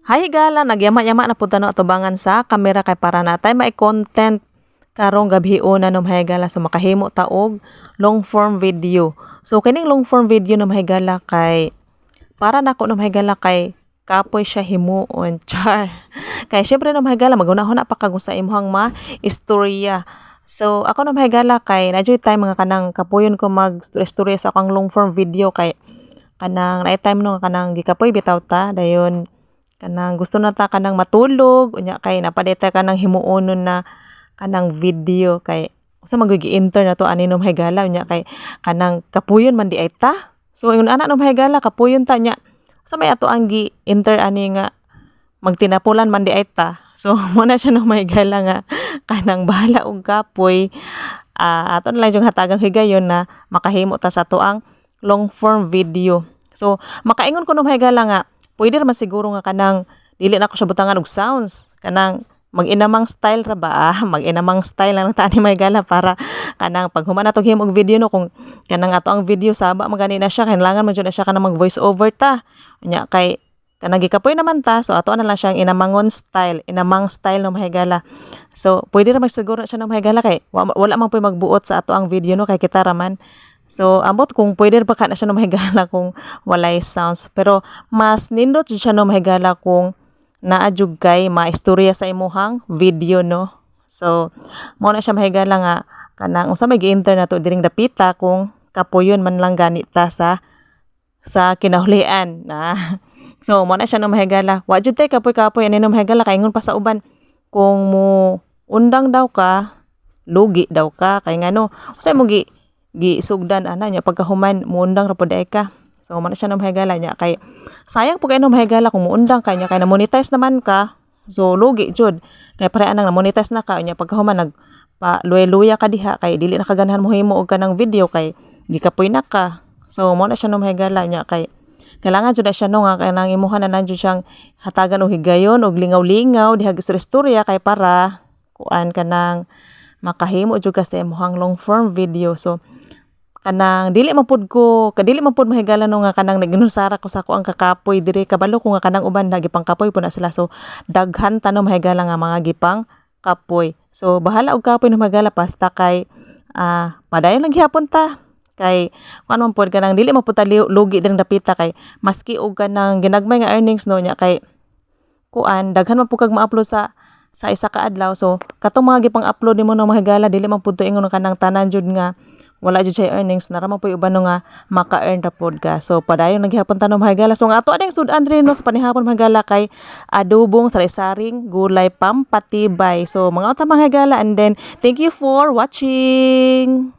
Hi gala, nagyama-yama na punta no atubangan sa kamera kay para natay may content karong gabhion na mahigala so makahimo ta og long form video. So kining long form video na mahigala kay para nako na mahigala kay kapoy siya himuon char. Kay syempre na mahigala magunahon na pa kag sa imong istorya. So ako na mahigala kay nadyoy time mga kanang kapoyon ko mag istorya sa akong long form video kay kanang night time no kanang gikapoy bitaw ta dayon kanang gusto na ta kanang matulog unya kay napadeta kanang himuonon na kanang video kay usa magigi-enter na to ani no mahigala unya kay kanang kapuyon man di ay ta. So ingon ana no mahigala kapuyon ta nya. Sa may ato ang gi-enter ani nga magtinapulan man di ay ta. So mo na siya no mahigala nga kanang bahala og kapoy ato na lang yung hatagang higayon na makahimo ta sa to ang long form video. So makaingon ko no mahigala nga pwede naman siguro nga kanang dili na ako siya butangan og sounds kanang mag-inamang style ra ba mag-inamang style lang tani may gala para kanang pag human atong himo og video no kung kanang ato ang video saba magani na siya kailangan man jud na siya kanang mag voice over ta unya kay kanang gikapoy naman ta so ato na lang siyang inamangon style inamang style no mahigala. So pwede ra magsiguro siya no mahigala kay wala man poy magbuot sa ato ang video no kay kita ra man. So, ambot kung pwede pa ka na siya no mahigala kung walay sounds. Pero, mas nindot siya no mahigala kung naadjug kay maistorya sa imuhang video, no? So, mo na siya mahigala nga kanang unsa may gi-enter na to diring dapita kung kapuyon man lang ganita sa kinahulian na. So, mo na siya no mahigala. Wa jud tay kapoy-kapoy ani no mahigala kay ingon pa sa uban kung mo undang daw ka, lugi daw ka kay ngano. Usa mo gisugdan ana nya pagkahuman muundang ra pud ka. So man siya na mahigala nya kay sayang pug ano mahigala kung muundang ka nya kay na monetize naman ka. So lugi jud kay pare anang na monetize na ka nya pagkahuman nag pa luya ka diha kay dili na kaganahan mo himo og kanang video kay gikapoy na ka. So mo na siya no mahigala nya kay kailangan jud na siya no nga kanang imuha na nanjud siyang hatagan og higayon og lingaw-lingaw diha istorya kay para kuan kanang makahimo jud ka sa imong long form video. So kanang dili man pud mahigala no nga kanang naginusara ko sa ko ang kakapoy diri kabalo ko nga kanang uban gipang kapoy po na sila. So daghan ta no mahigala nga mga gipang kapoy. So bahala og kapoy no mahigala basta kay padayon lang gihapon ta kay kuan man pud kanang dili man pud ta lugi diri dapita kay maski og kanang ginagmay nga earnings no nya kay kuan daghan man pud kag ma-upload sa isa ka adlaw. So katong mga gipang upload nimo no mahigala dili man pud to ingon kanang tanan jud nga wala jud siya earnings narama po uban no nga maka-earn ra pod ka. So padayon naghihapon tanom mahigala. So nga ato ading sudan diri no sa panihapon mahigala kay adobong sari-saring gulay pampatibay. So mga uta mahigala and then thank you for watching.